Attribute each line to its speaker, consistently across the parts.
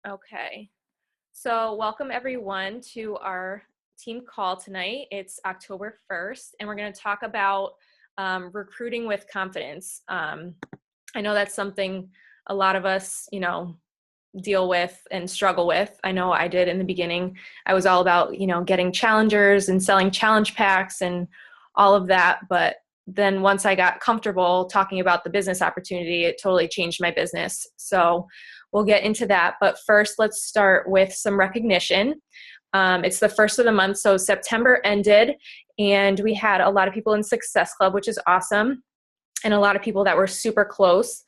Speaker 1: Okay, so welcome everyone to our team call tonight. It's October 1st, and we're going to talk about recruiting with confidence. I know that's something a lot of us, deal with and struggle with. I know I did in the beginning. I was all about, getting challengers and selling challenge packs and all of that. But then once I got comfortable talking about the business opportunity, it totally changed my business. So we'll get into that. But first, let's start with some recognition. It's the first of the month, so September ended, and we had a lot of people in Success Club, which is awesome, and a lot of people that were super close.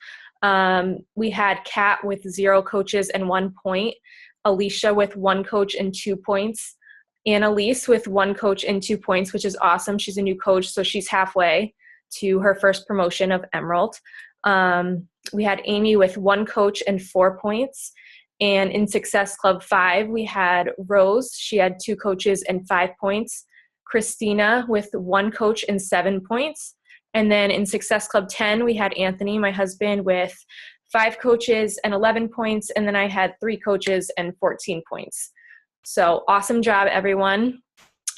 Speaker 1: We had Kat with 0 coaches and 1 point, Alicia with 1 coach and 2 points, Annalise with 1 coach and 2 points, which is awesome. She's a new coach, so she's halfway to her first promotion of Emerald. We had Amy with 1 coach and 4 points. And in Success Club 5, we had Rose. She had 2 coaches and 5 points. Christina with 1 coach and 7 points. And then in Success Club 10, we had Anthony, my husband, with 5 coaches and 11 points. And then I had 3 coaches and 14 points. So awesome job, everyone.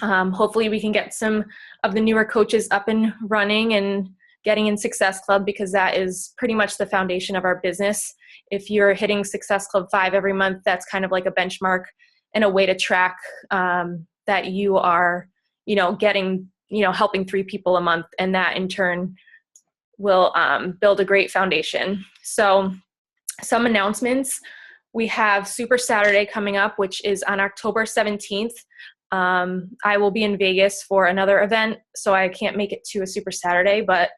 Speaker 1: Hopefully we can get some of the newer coaches up and running and getting in Success Club, because that is pretty much the foundation of our business. If you're hitting Success Club 5 every month, that's kind of like a benchmark and a way to track that you are, getting, helping 3 people a month, and that in turn will build a great foundation. So some announcements. We have Super Saturday coming up, which is on October 17th. I will be in Vegas for another event, so I can't make it to a Super Saturday, but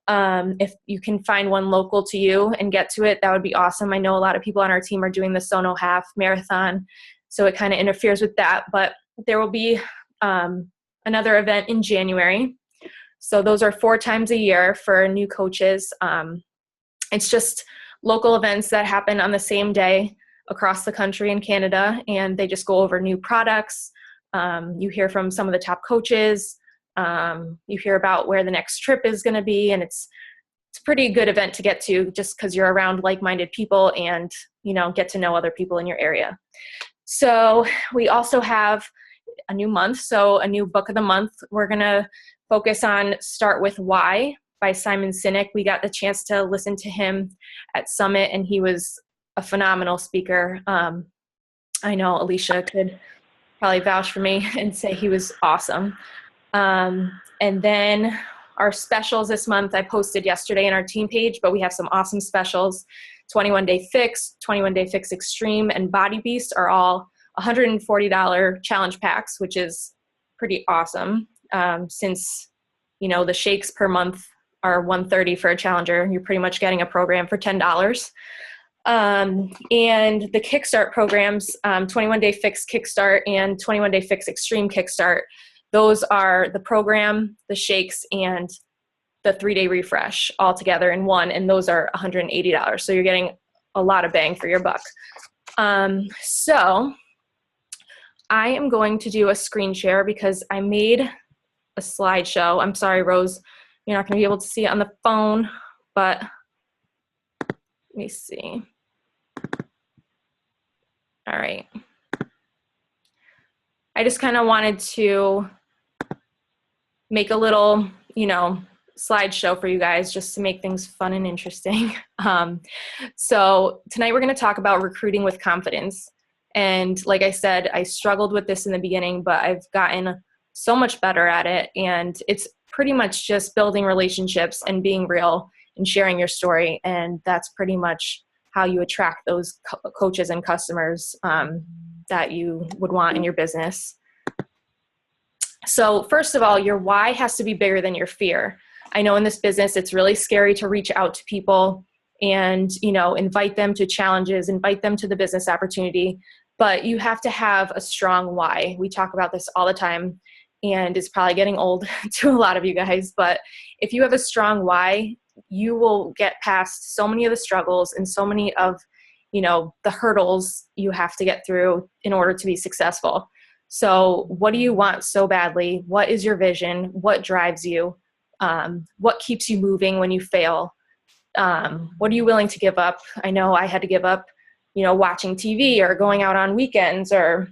Speaker 1: if you can find one local to you and get to it, that would be awesome. I know a lot of people on our team are doing the Sono Half Marathon, so it kind of interferes with that, but there will be another event in January. So those are 4 times a year for new coaches. It's just local events that happen on the same day across the country in Canada, and they just go over new products. You hear from some of the top coaches. You hear about where the next trip is going to be, and it's a pretty good event to get to, just because you're around like-minded people and get to know other people in your area. So we also have a new month, so a new book of the month. We're going to focus on Start With Why by Simon Sinek. We got the chance to listen to him at Summit, and he was a phenomenal speaker. I know Alicia could probably vouch for me and say he was awesome. And then our specials this month, I posted yesterday in our team page, but we have some awesome specials. 21 Day Fix, 21 Day Fix Extreme, and Body Beast are all $140 challenge packs, which is pretty awesome. Since, the shakes per month are $130 for a challenger, you're pretty much getting a program for $10. And the Kickstart programs, 21 Day Fix Kickstart and 21 Day Fix Extreme Kickstart, those are the program, the shakes, and the 3-day refresh all together in one, and those are $180. So you're getting a lot of bang for your buck. So I am going to do a screen share because I made a slideshow. I'm sorry, Rose, you're not going to be able to see it on the phone, but let me see. All right. I just kind of wanted to make a little, slideshow for you guys, just to make things fun and interesting. So tonight we're going to talk about recruiting with confidence. And like I said, I struggled with this in the beginning, but I've gotten so much better at it. And it's pretty much just building relationships and being real and sharing your story. And that's pretty much how you attract those coaches and customers that you would want in your business. So first of all, your why has to be bigger than your fear. I know in this business, it's really scary to reach out to people and, invite them to challenges, invite them to the business opportunity, but you have to have a strong why. We talk about this all the time, and it's probably getting old to a lot of you guys, but if you have a strong why, you will get past so many of the struggles and so many of, the hurdles you have to get through in order to be successful. So what do you want so badly? What is your vision? What drives you? What keeps you moving when you fail? What are you willing to give up? I know I had to give up watching TV or going out on weekends, or,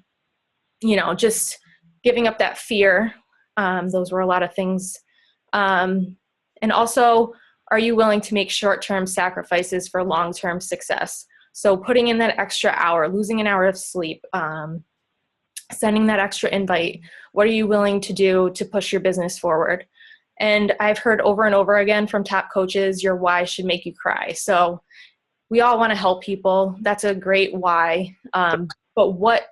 Speaker 1: just giving up that fear. Those were a lot of things. And also, are you willing to make short-term sacrifices for long-term success? So putting in that extra hour, losing an hour of sleep, sending that extra invite. What are you willing to do to push your business forward? And I've heard over and over again from top coaches, your why should make you cry. So we all want to help people. That's a great why. But what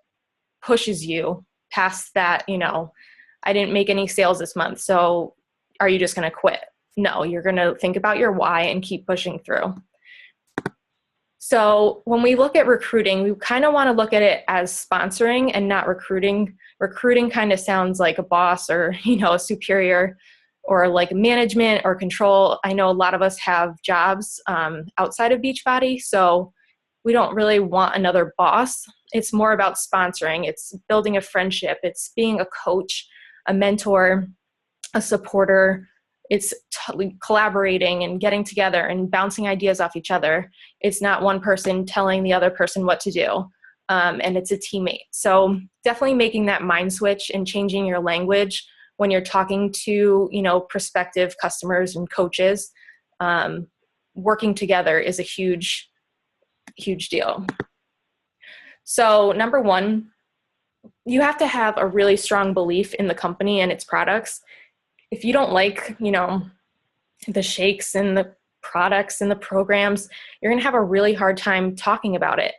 Speaker 1: pushes you past that? I didn't make any sales this month, so are you just going to quit? No, you're going to think about your why and keep pushing through. So when we look at recruiting, we kind of want to look at it as sponsoring and not recruiting. Recruiting kind of sounds like a boss or, a superior, or like management or control. I know a lot of us have jobs outside of Beachbody, so we don't really want another boss. It's more about sponsoring. It's building a friendship. It's being a coach, a mentor, a supporter. It's collaborating and getting together and bouncing ideas off each other. It's not one person telling the other person what to do, and it's a teammate. So definitely making that mind switch and changing your language when you're talking to, prospective customers and coaches. Working together is a huge, huge deal. So number one, you have to have a really strong belief in the company and its products. If you don't like, the shakes and the products and the programs, you're going to have a really hard time talking about it.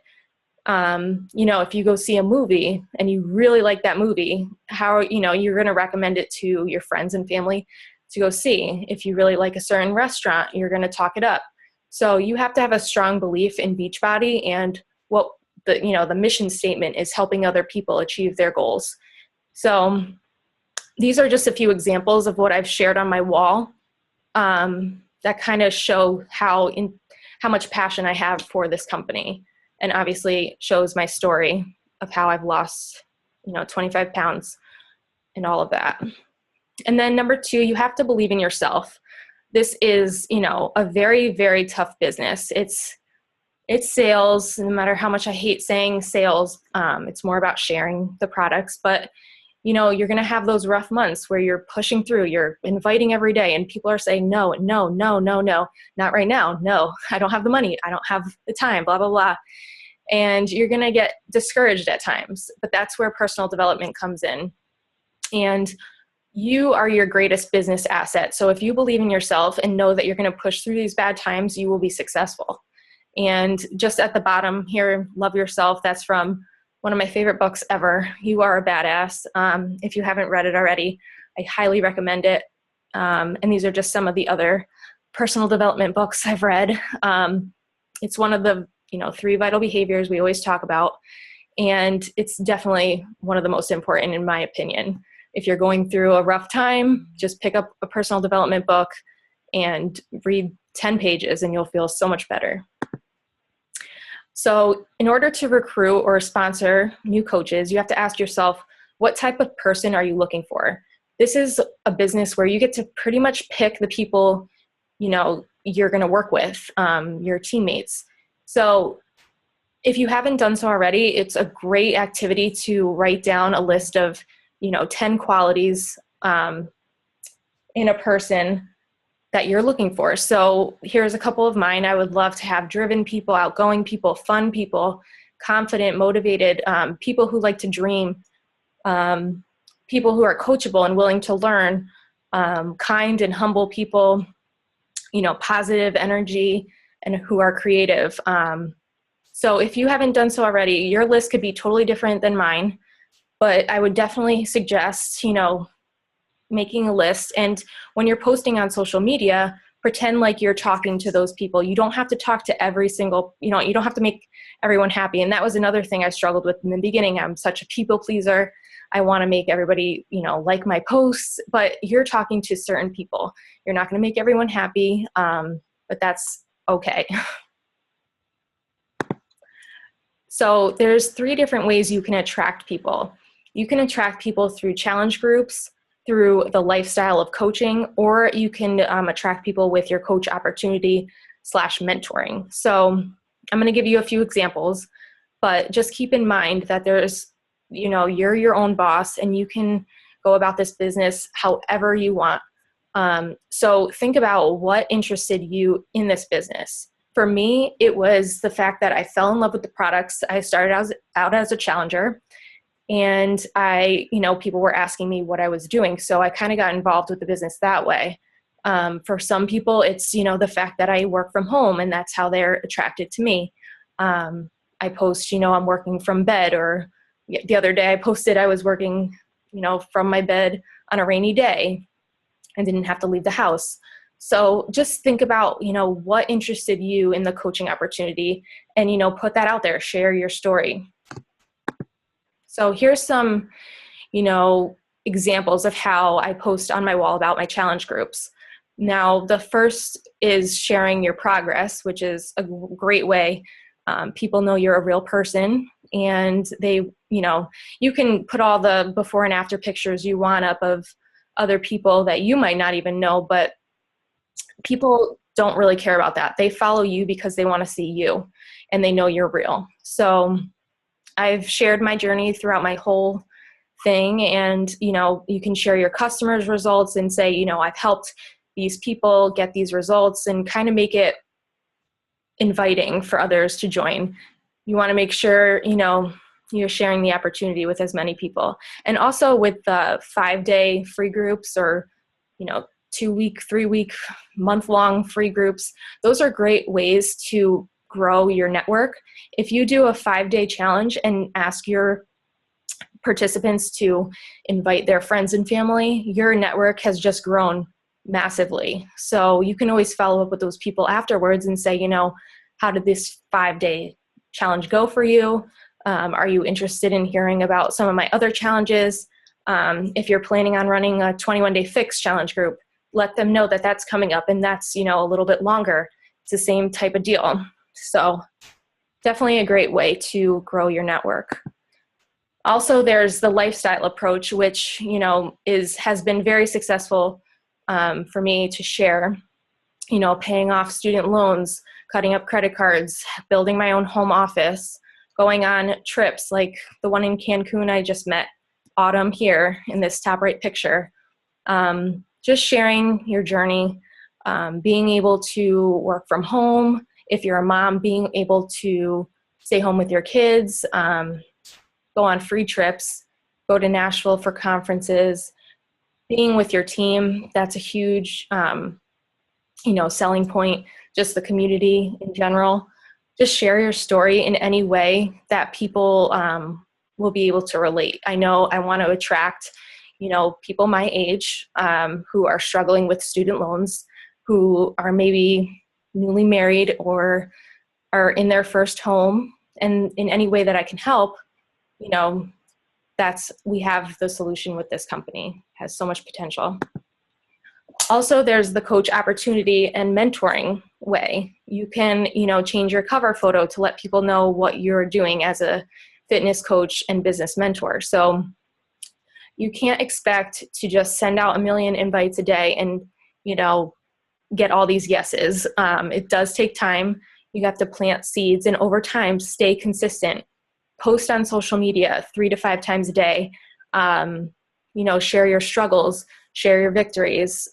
Speaker 1: If you go see a movie and you really like that movie, you're going to recommend it to your friends and family to go see. If you really like a certain restaurant, you're going to talk it up. So you have to have a strong belief in Beachbody and what the mission statement is, helping other people achieve their goals. So these are just a few examples of what I've shared on my wall that kind of show how much passion I have for this company, and obviously shows my story of how I've lost, 25 pounds and all of that. And then number two, you have to believe in yourself. This is, a very, very tough business. It's sales, no matter how much I hate saying sales. It's more about sharing the products, but you're going to have those rough months where you're pushing through, you're inviting every day, and people are saying, no, no, no, no, no, not right now. No, I don't have the money. I don't have the time, blah, blah, blah. And you're going to get discouraged at times, but that's where personal development comes in. And you are your greatest business asset. So if you believe in yourself and know that you're going to push through these bad times, you will be successful. And just at the bottom here, Love Yourself. That's from one of my favorite books ever, You Are a Badass. If you haven't read it already, I highly recommend it. And these are just some of the other personal development books I've read. It's one of the 3 vital behaviors we always talk about. And it's definitely one of the most important, in my opinion. If you're going through a rough time, just pick up a personal development book and read 10 pages and you'll feel so much better. So in order to recruit or sponsor new coaches, you have to ask yourself, what type of person are you looking for? This is a business where you get to pretty much pick the people, you're going to work with, your teammates. So if you haven't done so already, it's a great activity to write down a list of, 10 qualities in a person that you're looking for. So here's a couple of mine. I would love to have driven people, outgoing people, fun people, confident, motivated, people who like to dream, people who are coachable and willing to learn, kind and humble people, positive energy, and who are creative. So if you haven't done so already, your list could be totally different than mine, but I would definitely suggest, making a list. And when you're posting on social media, pretend like you're talking to those people. You don't have to talk to every single, you don't have to make everyone happy. And that was another thing I struggled with in the beginning. I'm such a people pleaser. I want to make everybody, like my posts, but you're talking to certain people. You're not going to make everyone happy, but that's okay. So there's 3 different ways you can attract people. You can attract people through challenge groups, through the lifestyle of coaching, or you can attract people with your coach opportunity / mentoring. So I'm going to give you a few examples. but just keep in mind that there's, you're your own boss and you can go about this business however you want. So think about what interested you in this business. For me, it was the fact that I fell in love with the products. I started out as a challenger, and people were asking me what I was doing. So I kind of got involved with the business that way. For some people, it's, the fact that I work from home, and that's how they're attracted to me. I post, I'm working from bed, or the other day I posted I was working, from my bed on a rainy day and didn't have to leave the house. So just think about, what interested you in the coaching opportunity, and, put that out there, share your story. So here's some, examples of how I post on my wall about my challenge groups. Now, the first is sharing your progress, which is a great way. People know you're a real person, and they, you can put all the before and after pictures you want up of other people that you might not even know, but people don't really care about that. They follow you because they want to see you and they know you're real. So I've shared my journey throughout my whole thing, and, you can share your customers' results and say, I've helped these people get these results, and kind of make it inviting for others to join. You want to make sure, you're sharing the opportunity with as many people. And also with the 5-day free groups, or, 2-week, 3-week, month-long free groups, those are great ways to grow your network. If you do a 5-day challenge and ask your participants to invite their friends and family, your network has just grown massively. So you can always follow up with those people afterwards and say, how did this 5-day challenge go for you? Are you interested in hearing about some of my other challenges? If you're planning on running a 21-day fix challenge group, let them know that that's coming up, and that's, a little bit longer. It's the same type of deal. So definitely a great way to grow your network. Also, there's the lifestyle approach, which, has been very successful for me to share, paying off student loans, cutting up credit cards, building my own home office, going on trips like the one in Cancun I just met Autumn here in this top right picture. Just sharing your journey, being able to work from home. If you're a mom, being able to stay home with your kids, go on free trips, go to Nashville for conferences, being with your team. That's a huge, selling point. Just the community in general. Just share your story in any way that people will be able to relate. I know I want to attract, people my age who are struggling with student loans, who are maybe newly married or are in their first home. And in any way that I can help, we have the solution with this company. It has so much potential. Also, there's the coach opportunity and mentoring way. You can, change your cover photo to let people know what you're doing as a fitness coach and business mentor. So you can't expect to just send out a million invites a day and, get all these yeses. It does take time. You have to plant seeds, and over time, stay consistent. Post on social media 3 to 5 times a day. Share your struggles, share your victories.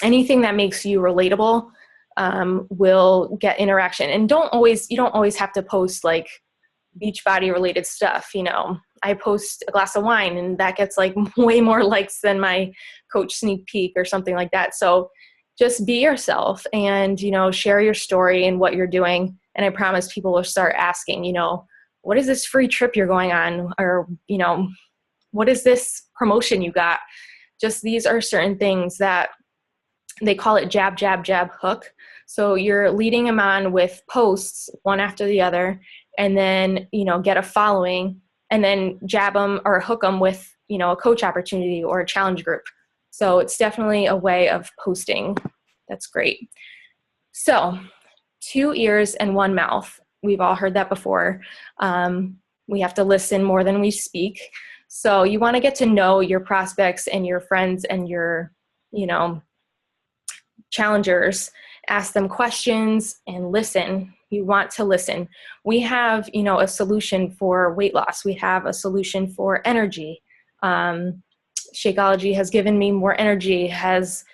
Speaker 1: Anything that makes you relatable will get interaction. And you don't always have to post like Beachbody related stuff. I post a glass of wine and that gets like way more likes than my coach sneak peek or something like that. So just be yourself and, share your story and what you're doing. And I promise people will start asking, what is this free trip you're going on? Or, what is this promotion you got? Just these are certain things that they call it jab, jab, jab, hook. So you're leading them on with posts one after the other, and then, get a following, and then jab them or hook them with, a coach opportunity or a challenge group. So it's definitely a way of posting. That's great. So 2 ears and 1 mouth. We've all heard that before. We have to listen more than we speak. So you want to get to know your prospects and your friends and your, challengers. Ask them questions and listen. You want to listen. We have, a solution for weight loss. We have a solution for energy. Shakeology has given me more energy, has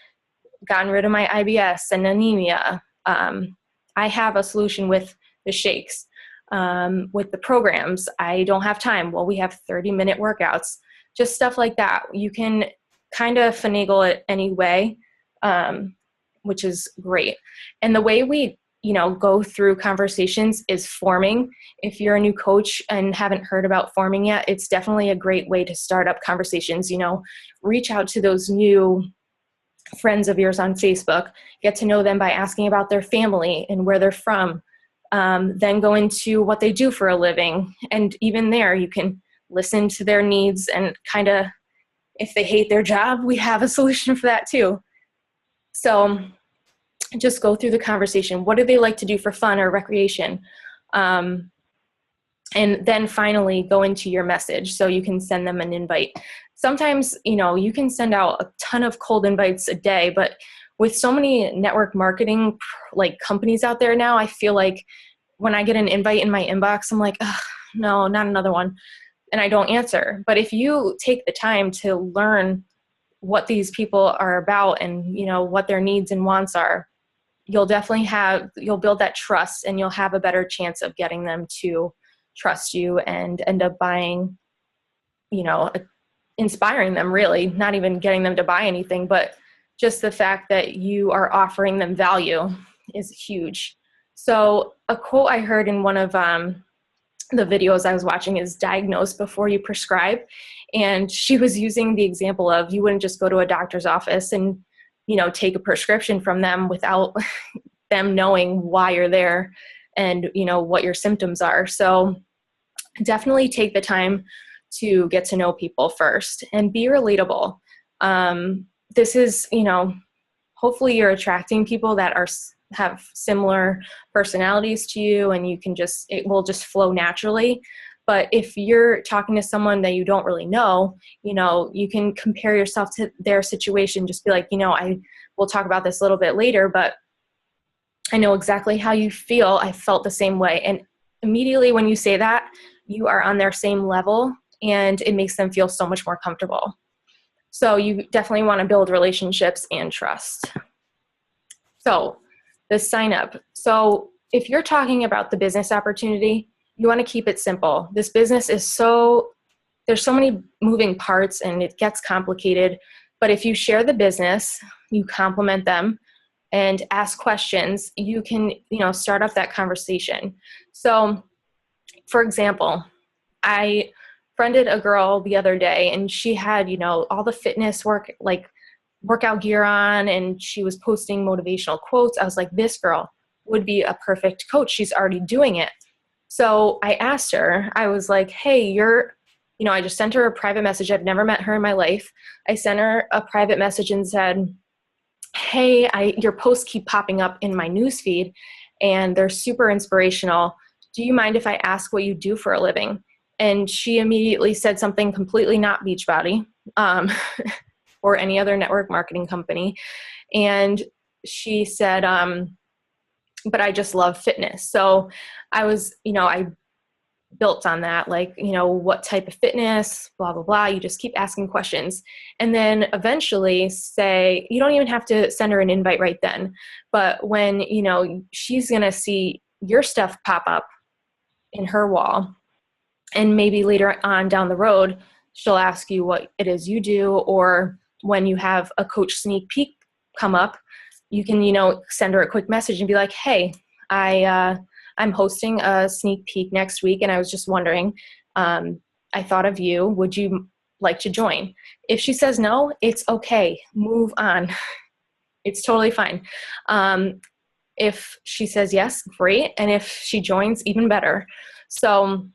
Speaker 1: gotten rid of my IBS and anemia. I have a solution with the shakes. With the programs, I don't have time. Well, we have 30-minute workouts, just stuff like that. You can kind of finagle it any way, which is great. And the way we, go through conversations is forming. If you're a new coach and haven't heard about forming yet, it's definitely a great way to start up conversations. Reach out to those new friends of yours on Facebook, get to know them by asking about their family and where they're from. Then go into what they do for a living. And even there, you can listen to their needs and kind of, if they hate their job, we have a solution for that too. So just go through the conversation. What do they like to do for fun or recreation? And then finally go into your message. So you can send them an invite. Sometimes, you can send out a ton of cold invites a day, but with so many network marketing companies out there now, I feel like when I get an invite in my inbox, I'm like, oh, no, not another one. And I don't answer. But if you take the time to learn what these people are about and, what their needs and wants are, you'll build that trust, and you'll have a better chance of getting them to trust you and end up buying, inspiring them, really, not even getting them to buy anything, but just the fact that you are offering them value is huge. So a quote I heard in one of the videos I was watching is diagnose before you prescribe. And she was using the example of, you wouldn't just go to a doctor's office and, take a prescription from them without them knowing why you're there and, what your symptoms are. So definitely take the time to get to know people first and be relatable. This is, hopefully you're attracting people that have similar personalities to you, and it will just flow naturally. But if you're talking to someone that you don't really know, you can compare yourself to their situation. Just be like, we'll talk about this a little bit later, but I know exactly how you feel. I felt the same way. And immediately when you say that, you are on their same level, and it makes them feel so much more comfortable. So you definitely want to build relationships and trust. So the sign up. So if you're talking about the business opportunity, you want to keep it simple. This business there's so many moving parts and it gets complicated. But if you share the business, you compliment them and ask questions, you can, start up that conversation. So for example, I friended a girl the other day, and she had, all the fitness workout gear on, and she was posting motivational quotes. I was like, this girl would be a perfect coach. She's already doing it. So I asked her, I was like, hey, I just sent her a private message. I've never met her in my life. I sent her a private message and said, hey, your posts keep popping up in my newsfeed and they're super inspirational. Do you mind if I ask what you do for a living? And she immediately said something completely not Beachbody or any other network marketing company. And she said, but I just love fitness. So I was, I built on that, what type of fitness, blah, blah, blah. You just keep asking questions. And then eventually say, you don't even have to send her an invite right then. But when, she's going to see your stuff pop up in her wall, and maybe later on down the road, she'll ask you what it is you do, or when you have a coach sneak peek come up, you can, send her a quick message and be like, hey, I'm hosting a sneak peek next week, and I was just wondering, I thought of you. Would you like to join? If she says no, it's okay. Move on. It's totally fine. If she says yes, great. And if she joins, even better. So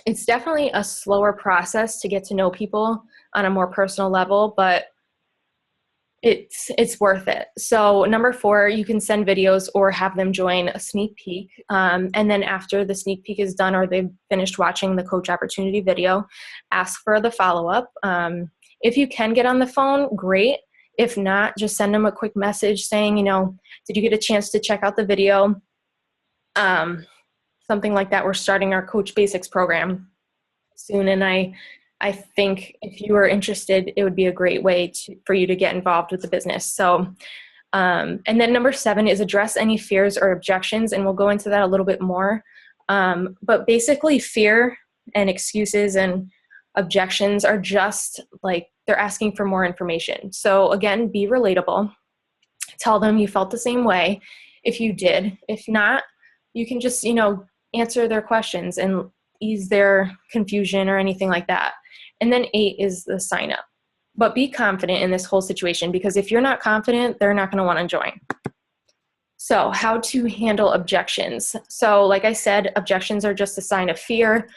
Speaker 1: it's definitely a slower process to get to know people on a more personal level, but it's worth it. So number 4, you can send videos or have them join a sneak peek. And then after the sneak peek is done, or they've finished watching the coach opportunity video, ask for the follow-up. If you can get on the phone, great. If not, just send them a quick message saying, did you get a chance to check out the video? something like that. We're starting our Coach Basics program soon, and I think if you are interested, it would be a great way for you to get involved with the business. So, and then number 7 is address any fears or objections, and we'll go into that a little bit more. But basically, fear and excuses and objections are just like they're asking for more information. So again, be relatable. Tell them you felt the same way if you did. If not, you can just, answer their questions and ease their confusion or anything like that. And then 8 is the sign up. But be confident in this whole situation, because if you're not confident, they're not going to want to join. So how to handle objections. So like I said, objections are just a sign of fear,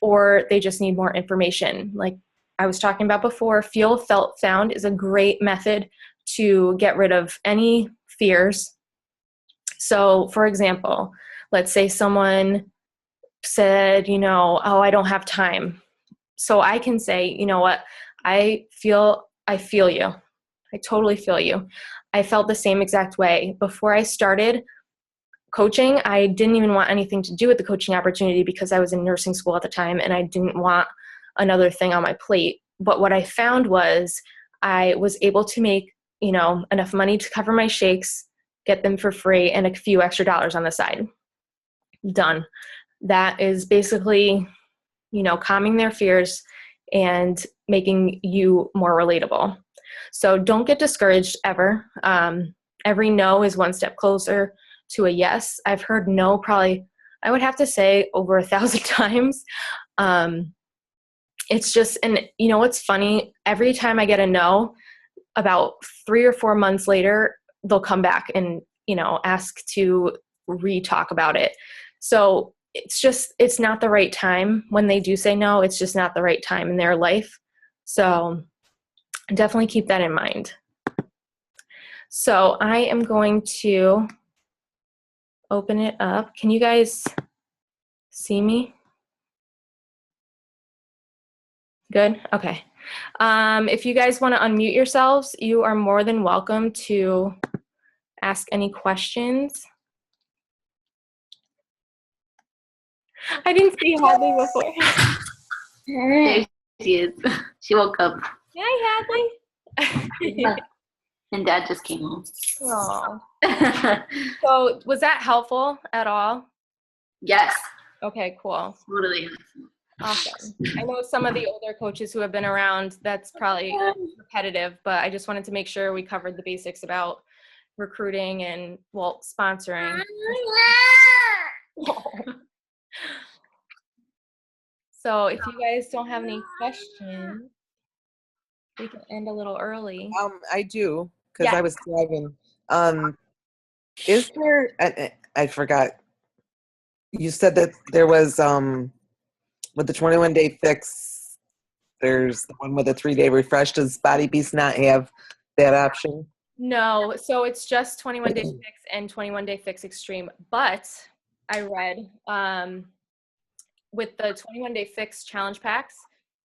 Speaker 1: or they just need more information. Like I was talking about before, feel, felt, found is a great method to get rid of any fears. So for example, let's say someone said, oh, I don't have time. So I can say, you know what, I feel you. I totally feel you. I felt the same exact way. Before I started coaching, I didn't even want anything to do with the coaching opportunity because I was in nursing school at the time and I didn't want another thing on my plate. But what I found was I was able to make, enough money to cover my shakes, get them for free, and a few extra dollars on the side. Done. That is basically, calming their fears and making you more relatable. So don't get discouraged ever. Every no is one step closer to a yes. I've heard no probably, I would have to say, over 1,000 times. It's just, and what's funny, every time I get a no, about 3 or 4 months later, they'll come back and, ask to re-talk about it. So it's not the right time. When they do say no, it's just not the right time in their life. So definitely keep that in mind. So I am going to open it up. Can you guys see me? Good? Okay. If you guys want to unmute yourselves, you are more than welcome to ask any questions. I didn't see Hadley before.
Speaker 2: There she is. She woke up.
Speaker 1: Hi, Hadley.
Speaker 2: And Dad just came home.
Speaker 1: Oh. So was that helpful at all?
Speaker 2: Yes.
Speaker 1: Okay, cool.
Speaker 2: Totally.
Speaker 1: Awesome. I know some of the older coaches who have been around, that's probably repetitive, but I just wanted to make sure we covered the basics about recruiting and, sponsoring. So if you guys don't have any questions, we can end a little early.
Speaker 3: I do, because
Speaker 1: Yeah.
Speaker 3: I was driving. Is there, I forgot, you said that there was, with the 21-day fix, there's the one with a 3-day refresh. Does Body Beast not have that option?
Speaker 1: No, so it's just 21-day fix and 21-day fix extreme. But I read with the 21-day fix challenge packs,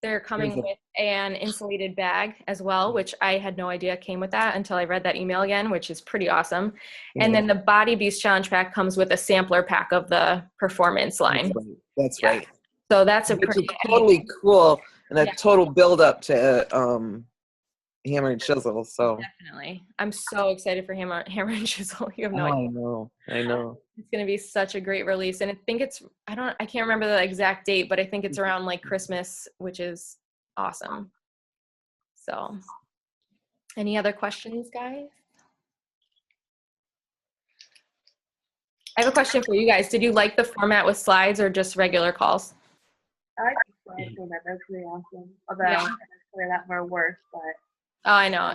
Speaker 1: they're coming with an insulated bag as well, which I had no idea came with that until I read that email again, which is pretty awesome. And then the Body Beast challenge pack comes with a sampler pack of the performance line.
Speaker 3: That's right.
Speaker 1: So that's a
Speaker 3: Which
Speaker 1: pretty
Speaker 3: is totally cool and a total build up to Hammer and Chisel. So
Speaker 1: definitely, I'm so excited for Hammer and Chisel. You have no idea.
Speaker 3: I know.
Speaker 1: It's going to be such a great release, and I think I can't remember the exact date, but I think it's around like Christmas, which is awesome. So, any other questions, guys? I have a question for you guys. Did you like the format with slides or just regular calls?
Speaker 4: I like the slides format. That's really awesome. Although it's probably a lot more work, but.
Speaker 1: Oh, I know.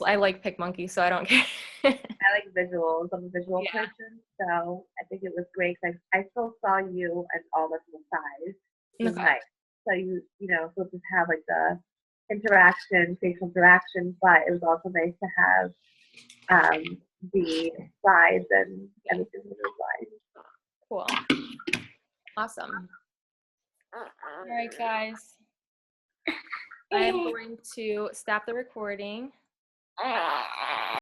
Speaker 1: I like PicMonkey, so I don't care.
Speaker 4: I like visuals. I'm a visual person, so I think it was great. I still saw you and all of the size. It was nice. So so just have like the facial interaction, but it was also nice to have the slides and everything in the slides.
Speaker 1: Cool. Awesome. All right, guys. I am going to stop the recording.